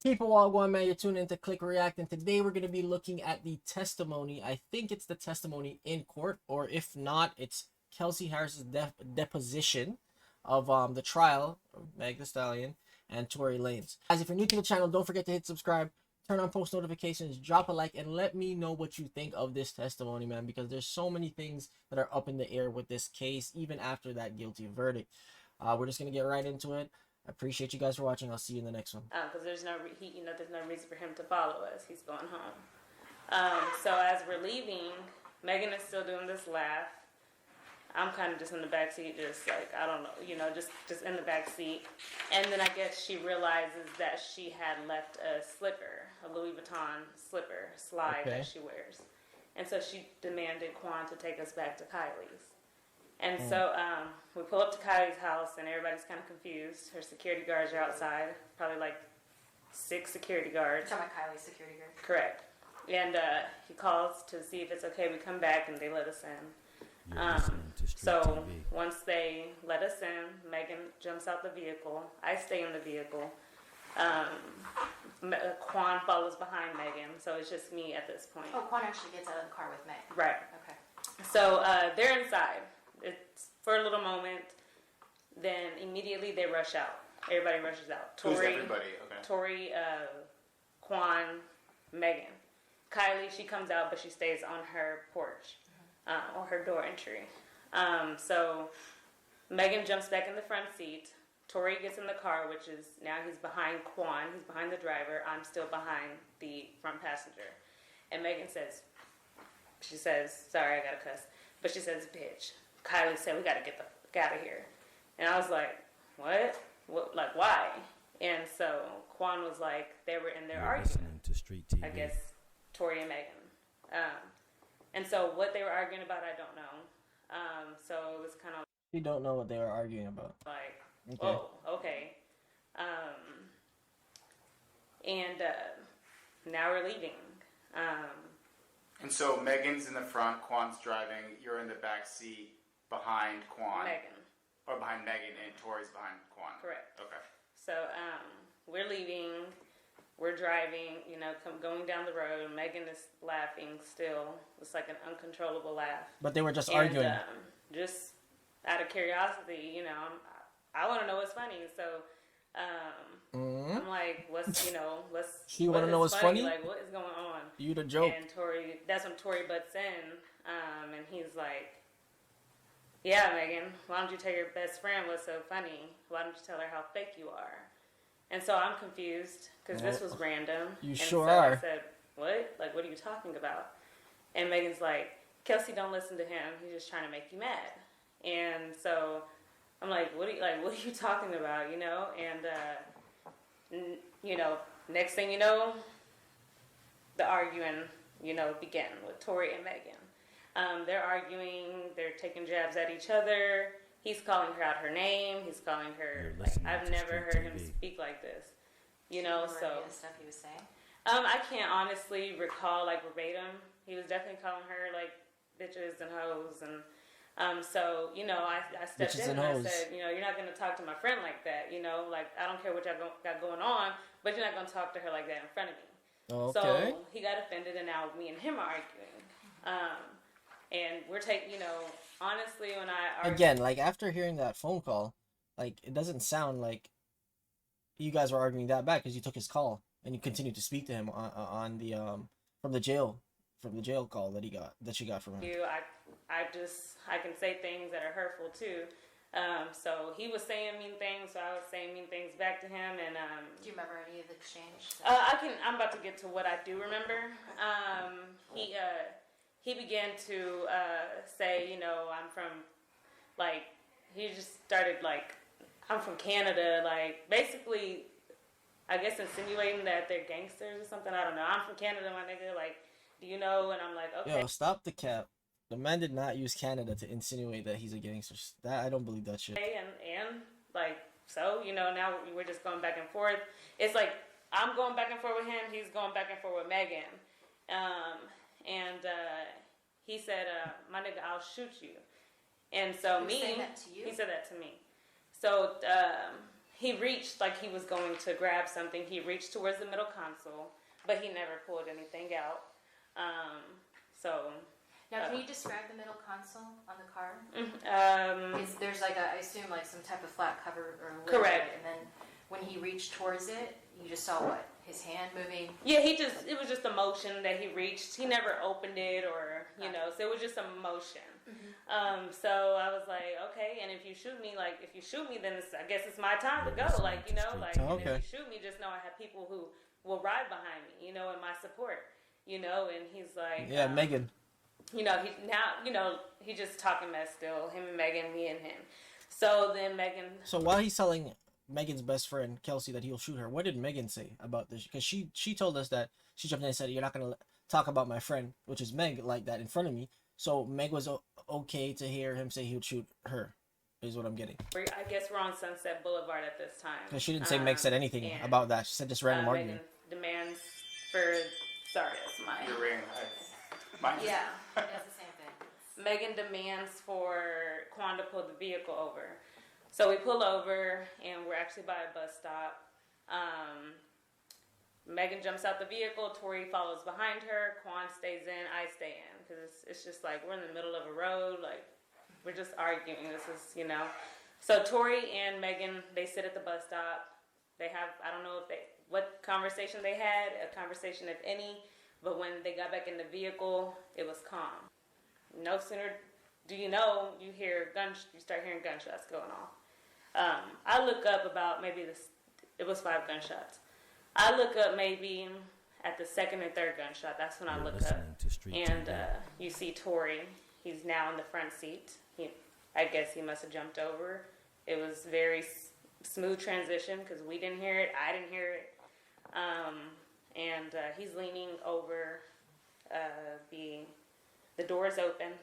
People all going, man. You're tuning into Click React, and today we're going to be looking at the testimony. I think it's the testimony in court, or if not, it's Kelsey Harris's deposition of the trial of Meg Thee Stallion and Tory Lanez. Guys, if you're new to the channel, don't forget to hit subscribe, turn on post notifications, drop a like, and let me know what you think of this testimony, man, because there's so many things that are up in the air with this case, even after that guilty verdict. We're just going to get right into it. I appreciate you guys for watching. I'll see you in the next one. Because there's no there's no reason for him to follow us. He's going home. So as we're leaving, Megan is still doing this laugh. I'm kind of just in the back seat, just like, I don't know, just in the back seat. And then I guess she realizes that she had left a slipper, a Louis Vuitton slide that she wears. And so she demanded Quan to take us back to Kylie's. And so we pull up to Kylie's house, and everybody's kind of confused. Her security guards are outside, probably like 6 security guards. You're talking about Kylie's security guard? Correct. And he calls to see if it's okay. We come back, and they let us in. So once they let us in, Megan jumps out the vehicle. I stay in the vehicle. Quan follows behind Megan, so it's just me at this point. Oh, Quan actually gets out of the car with Meg. Right. Okay. So they're inside. It's for a little moment. Then immediately they rush out. Everybody rushes out. Who's everybody? Okay. Tory, Quan, Megan. Kylie, she comes out, but she stays on her porch, or her door entry. So Megan jumps back in the front seat. Tory gets in the car, which is now he's behind Quan. He's behind the driver. I'm still behind the front passenger. And Megan says, sorry, I gotta cuss, but she says, bitch. Kylie said, we gotta get the fuck out of here. And I was like, what? Like, why? And so Quan was like, they were in their argument. To Street TV. I guess Tory and Megan. And so what they were arguing about, I don't know. So it was kind of. You don't know what they were arguing about. Like, okay. Whoa, okay. And now we're leaving. And so Megan's in the front, Quan's driving, you're in the back seat behind Quan. Megan. Or behind Megan, and Tory's behind Quan. Correct. Okay. So we're leaving. We're driving, going down the road. Megan is laughing still. It's like an uncontrollable laugh. But they were just arguing. Just out of curiosity, I want to know what's funny. So I'm like, She want to know what's funny? Like, what is going on? You the joke. And that's when Tory butts in, and he's like, yeah, Megan, why don't you tell your best friend what's so funny? Why don't you tell her how fake you are? And so I'm confused, because this was random. You and sure so are. I said, what? Like, what are you talking about? And Megan's like, Kelsey, don't listen to him. He's just trying to make you mad. And so I'm like, what are you talking about, And, next thing you know, the arguing, began with Tory and Megan. They're arguing. They're taking jabs at each other. He's calling her out her name. He's calling her. I've never heard him speak like this. So. Any of the stuff he was saying? I can't honestly recall verbatim. He was definitely calling her bitches and hoes, and so I stepped Bitches in and and I said, you're not going to talk to my friend like that. I don't care what y'all got going on, but you're not going to talk to her like that in front of me. Okay. So he got offended, and now me and him are arguing. And we're honestly, when I argue, Again, after hearing that phone call, it doesn't sound like you guys were arguing that bad, because you took his call and you continued to speak to him on the from the jail call that she got from him. I can say things that are hurtful too. So he was saying mean things, so I was saying mean things back to him, and do you remember any of the exchange? I'm about to get to what I do remember. He began to say, I'm from, he just started, I'm from Canada, basically, I guess insinuating that they're gangsters or something. I don't know. I'm from Canada, my nigga. Do you know? And I'm like, okay. Yo, stop the cap. The man did not use Canada to insinuate that he's a gangster. I don't believe that shit. And so, now we're just going back and forth. It's I'm going back and forth with him. He's going back and forth with Megan. And he said, my nigga, I'll shoot you. And so He was saying that to you? He said that to me. So he reached like he was going to grab something. He reached towards the middle console, but he never pulled anything out. So. Now, can you describe the middle console on the car? There's like I assume like some type of flat cover or lid. Correct. And then when he reached towards it, you just saw what? His hand moving? Yeah, it was just a motion that he reached. He never opened it or, so it was just a motion. Mm-hmm. So I was like, okay, and if you shoot me, then I guess it's my time to go. And if you shoot me, just know I have people who will ride behind me, in my support, and he's like. Yeah, Megan. He's just talking mess still. Him and Megan, me and him. So then Megan. So while he's telling Megan's best friend Kelsey that he'll shoot her, what did Megan say about this? Because she told us that she jumped in and said, "You're not gonna talk about my friend," which is Meg, like that in front of me. So Meg was okay to hear him say he would shoot her. Is what I'm getting. I guess we're on Sunset Boulevard at this time. Because she didn't say Meg said anything about that. She said just random argument. Megan demands for. Sorry, that's mine. Your ring. Yeah, that's the same thing. Megan demands for Quan to pull the vehicle over. So we pull over, and we're actually by a bus stop. Megan jumps out the vehicle. Tory follows behind her. Quan stays in. I stay in. Because it's just like we're in the middle of a road. Like, we're just arguing. This is, So Tory and Megan, they sit at the bus stop. They have, I don't know what conversation they had, a conversation if any. But when they got back in the vehicle, it was calm. No sooner do you start hearing gunshots going off. I look up about it was 5 gunshots. I look up maybe at the second and third gunshot. That's when I look up. And you see Tory. He's now in the front seat. I guess he must have jumped over. It was very smooth transition because we didn't hear it. I didn't hear it. And he's leaning over the door is open,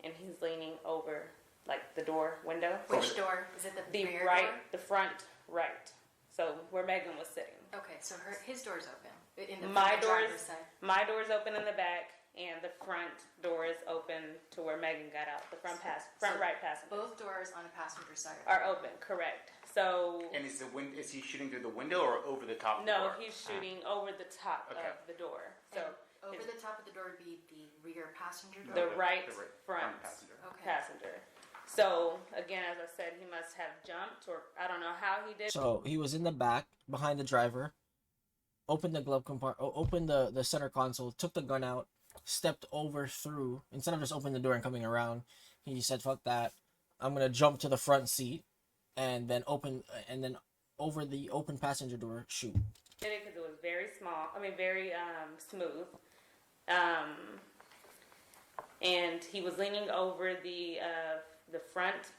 and he's leaning over like the window. Which door? Is it the rear right, door? the front right. So where Megan was sitting. Okay, so his door's open in the driver's side. My door's open in the back, and the front door is open to where Megan got out. The front right passenger. Both doors on the passenger side are open. Correct. So. And is he shooting through the window or over the top of the door? No, he's shooting over the top of the door. So over the top of the door would be the rear passenger door. The right front passenger. So again, as I said, he must have jumped, or I don't know how he did. So he was in the back behind the driver, opened the glove compartment, opened the center console, took the gun out, stepped over through. Instead of just opening the door and coming around, he said, "Fuck that! I'm gonna jump to the front seat." And then over the open passenger door, shoot. Did it because it was very very smooth. And he was leaning over the front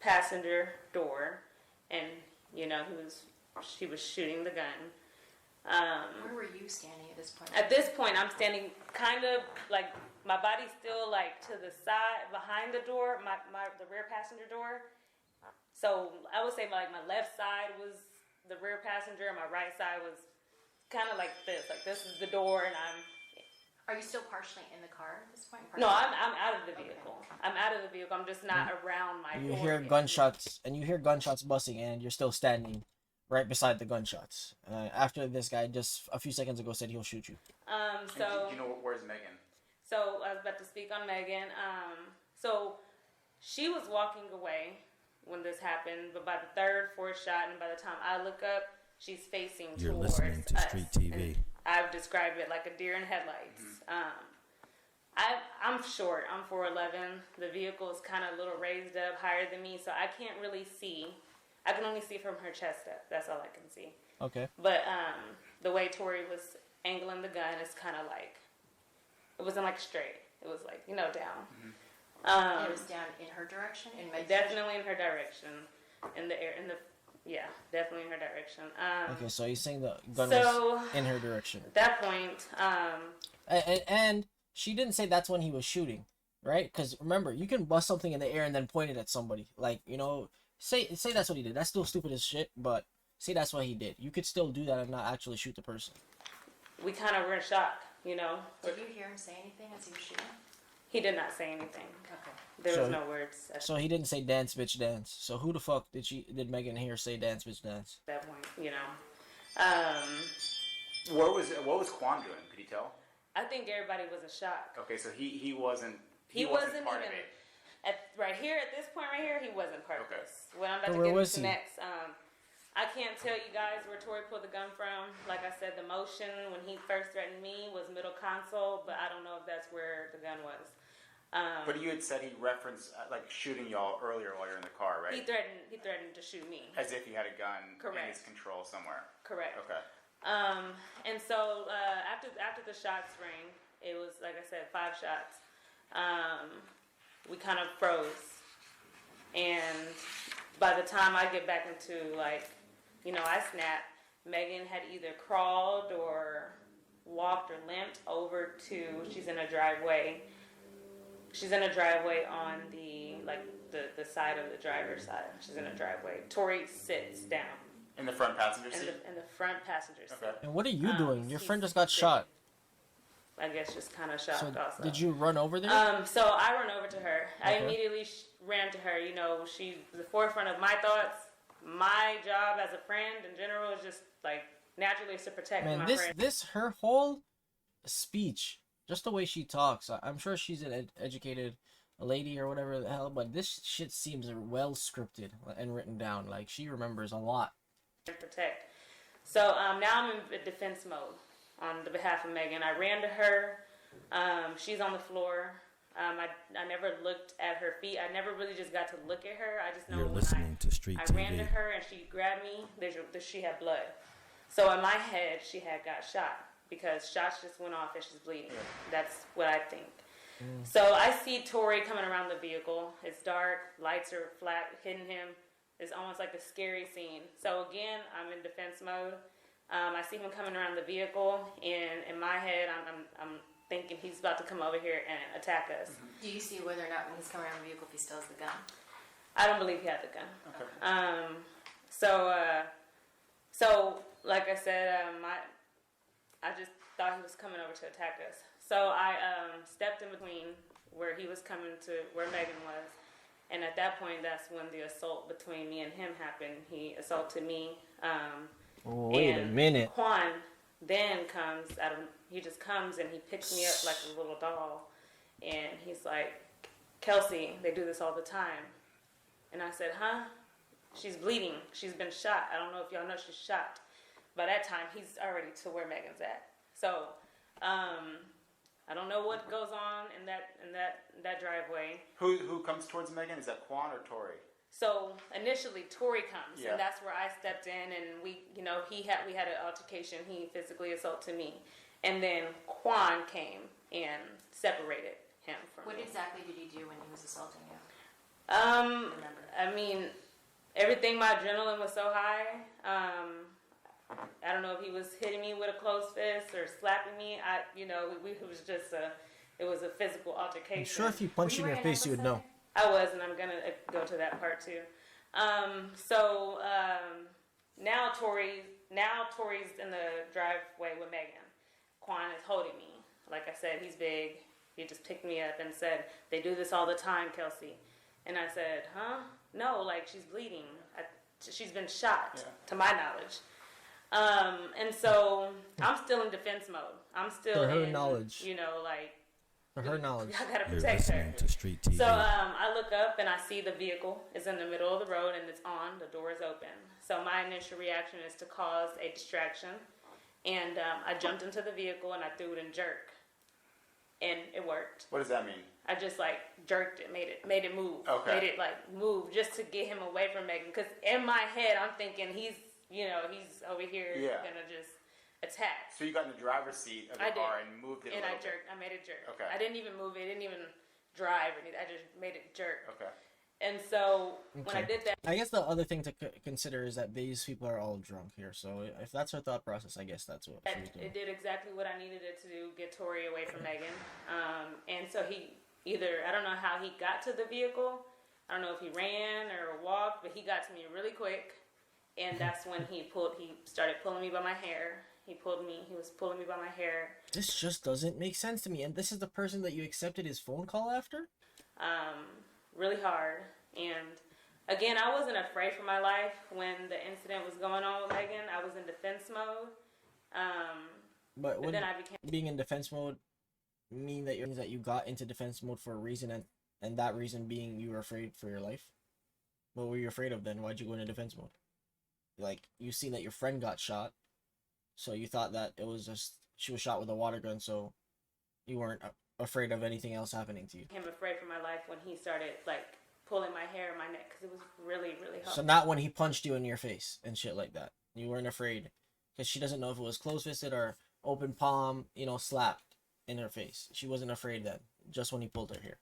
passenger door, and she was shooting the gun. Where were you standing at this point? At this point, I'm standing kind of like my body's still like to the side behind the door, the rear passenger door. So I would say my left side was the rear passenger, and my right side was kind of like this. Like this is the door, and I'm. Are you still partially in the car at this point? No, I'm out of the vehicle. Okay. I'm out of the vehicle. I'm just not around my door. You hear gunshots, and you hear gunshots busting, and you're still standing right beside the gunshots. After this guy just a few seconds ago said he'll shoot you. So. Do you know where's Megan? So I was about to speak on Megan. So she was walking away when this happened, but by the third, fourth shot, and by the time I look up, she's facing You're towards listening to us. Street TV. I've described it like a deer in headlights. I'm short. I'm 4'11". The vehicle is kind of a little raised up, higher than me, so I can't really see. I can only see from her chest up. That's all I can see. Okay. But the way Tory was angling the gun is kind of like, it wasn't like straight. It was like, down. Mm-hmm. It was down in her direction? Definitely in her direction. Definitely in her direction. Okay, so you're saying the gun was in her direction. At that point, and she didn't say that's when he was shooting, right? Because remember, you can bust something in the air and then point it at somebody. Like, say that's what he did. That's still stupid as shit, but say that's what he did. You could still do that and not actually shoot the person. We kind of were in shock, Did you hear him say anything as he was shooting? He did not say anything. Okay. There was no words at So he didn't say dance, bitch, dance. So who the fuck did Megan hear say dance, bitch, dance? that point, you know. What was Quan doing? Could you tell? I think everybody was in shock. Okay, so he wasn't part even of it. at this point right here, he wasn't part of this. What I'm about Where to was get he? into next, I can't tell you guys where Tory pulled the gun from. Like I said, the motion when he first threatened me was middle console, but I don't know if that's where the gun was. But you had said he referenced like shooting y'all earlier while you're in the car, right? He threatened to shoot me. As if he had a gun Correct. in his control somewhere. Correct. Okay. And so after the shots rang, it was like I said, 5 shots. We kind of froze, and by the time I get back into I snapped. Megan had either crawled or walked or limped over to. She's in a driveway. She's in a driveway on the side of the driver's side. She's in a driveway. Tory sits down. In the front passenger seat? In the front passenger seat. Okay. And what are you doing? Your friend he's just got sick. shot. I guess just kind of shocked So also. did you run over there? So I run over to her. I Okay. immediately ran to her. You know, she's the forefront of my thoughts. My job as a friend in general is just naturally is to protect Man, my this friend. her whole speech, just the way she talks. I'm sure she's an educated lady or whatever the hell, but this shit seems well scripted and written down. Like she remembers a lot. Protect. So now I'm in defense mode on the behalf of Megan. I ran to her. She's on the floor. I never looked at her feet. I never really just got to look at her. I just know You're when listening to Street I TV. ran to her and she grabbed me. She had blood. So in my head, she had got shot because shots just went off and she's bleeding. That's what I think. So I see Tory coming around the vehicle. It's dark. Lights are flat, hitting him. It's almost like a scary scene. So again, I'm in defense mode. I see him coming around the vehicle, and in my head, I'm thinking he's about to come over here and attack us. Do you see whether or not when he's coming around the vehicle if he still has the gun? I don't believe he had the gun. Okay. So like I said, I just thought he was coming over to attack us. So I stepped in between where he was coming to where Megan was, and at that point, that's when the assault between me and him happened. He assaulted me. Wait a and minute. Quan then he just comes and he picks me up like a little doll, and he's like, Kelsey, they do this all the time. And I said, huh? She's bleeding. She's been shot. I don't know if y'all know she's shot. By that time, he's already to where Megan's at. So, I don't know what goes on in that driveway. Who comes towards Megan? Is that Quan or Tory? So initially, Tory comes, Yeah. and that's where I stepped in, and we had an altercation. He physically assaulted me, and then Quan came and separated him from What me. exactly did he do when he was assaulting you? Um, Remember? I mean, everything. My adrenaline was so high. I don't know if he was hitting me with a closed fist or slapping me. It was a physical altercation. I'm sure if you punch you in Were your you face, you would know. I was, and I'm gonna go to that part too. Now Tory's in the driveway with Megan. Quan is holding me. Like I said, he's big. He just picked me up and said, "They do this all the time, Kelsey." And I said, "Huh? No, she's bleeding. She's been shot, Yeah. to my knowledge." And so I'm still in defense mode. I'm still To her in knowledge. For her knowledge. I gotta You're protect her. listening to Street TV. So I look up and I see the vehicle is in the middle of the road and it's on. The door is open. So my initial reaction is to cause a distraction, and I jumped into the vehicle and I threw it in jerk, and it worked. What does that mean? I just jerked it, made it move, Okay. made it move just to get him away from Megan. Because in my head I'm thinking he's over here Yeah. gonna just attack. So you got in the driver's seat of the I did. car and moved it And a I little bit. jerked. I made it jerk. Okay. I didn't even move it. It didn't even drive or anything. I just made it jerk. Okay. And so when I Okay. did that, I guess the other thing to consider is that these people are all drunk here. So if that's her thought process, I guess that's what she was doing. it did exactly what I needed it to do, get Tory away from Megan. And so I don't know how he got to the vehicle. I don't know if he ran or walked, but he got to me really quick. And that's when he started pulling me by my hair. He was pulling me by my hair. This just doesn't make sense to me. And this is the person that you accepted his phone call after? Really hard. And again, I wasn't afraid for my life when the incident was going on with Megan. I was in defense mode. But then I became being in defense mode mean that you got into defense mode for a reason, and that reason being you were afraid for your life? What were you afraid of then? Why'd you go into defense mode? Like, you seen that your friend got shot, so you thought that it was just she was shot with a water gun, so you weren't afraid of anything else happening to you. I became afraid for my life when he started like pulling my hair and my neck because it was really, really hard. So not when he punched you in your face and shit like that. You weren't afraid because she doesn't know if it was closed fisted or open palm, slapped in her face. She wasn't afraid then. Just when he pulled her hair.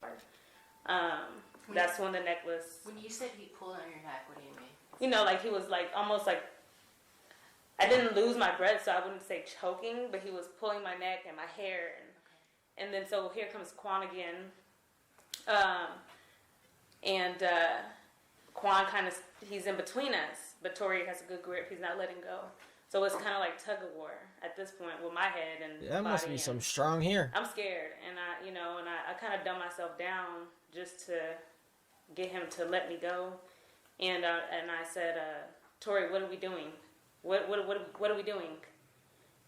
That's when the necklace. When you said he pulled on your neck, what do you mean? Like he was like almost like I didn't lose my breath, so I wouldn't say choking, but he was pulling my neck and my hair, and then so here comes Quan again, Quan he's in between us, but Tory has a good grip. He's not letting go, so it's kind of like tug of war at this point with my head and that must be some strong hair. I'm scared, and I kind of dumb myself down just to get him to let me go, and I said, Tory, what are we doing? What are we doing?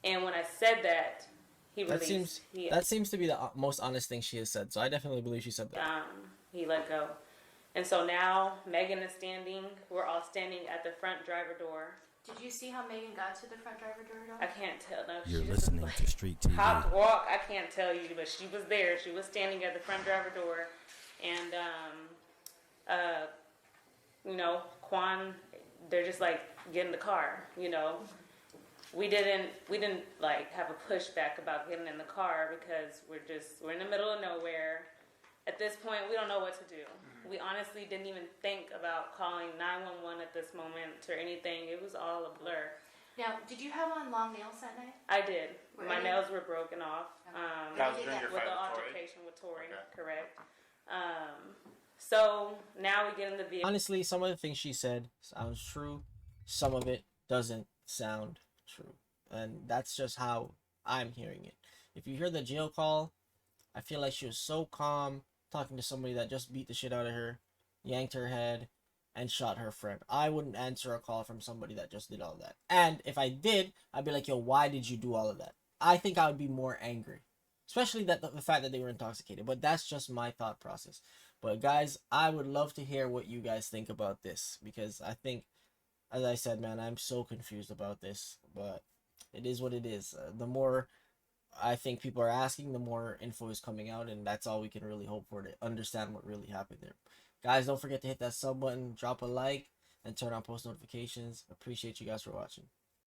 And when I said that, he released. That seems to be the most honest thing she has said. So I definitely believe she said that. He let go, and so now Megan is standing. We're all standing at the front driver door. Did you see how Megan got to the front driver door? I can't tell. No, you're listening to Street TV. Hop walk. I can't tell you, but she was there. She was standing at the front driver door, and Quan. They're just like, get in the car, We didn't like have a pushback about getting in the car because we're in the middle of nowhere. At this point, we don't know what to do. We honestly didn't even think about calling 911 at this moment or anything. It was all a blur. Now, did you have on long nails that night? I did. My nails were broken off. That was during your with fight the with Tory? altercation with Tory, Okay. correct. So now we get in the vehicle. Honestly, some of the things she said sounds true. Some of it doesn't sound true. And that's just how I'm hearing it. If you hear the jail call, I feel like she was so calm talking to somebody that just beat the shit out of her, yanked her head, and shot her friend. I wouldn't answer a call from somebody that just did all that. And if I did, I'd be like, yo, why did you do all of that? I think I would be more angry. Especially the fact that they were intoxicated. But that's just my thought process. But guys, I would love to hear what you guys think about this. Because I think, as I said, man, I'm so confused about this. But it is what it is. The more I think people are asking, the more info is coming out. And that's all we can really hope for, to understand what really happened there. Guys, don't forget to hit that sub button, drop a like, and turn on post notifications. Appreciate you guys for watching.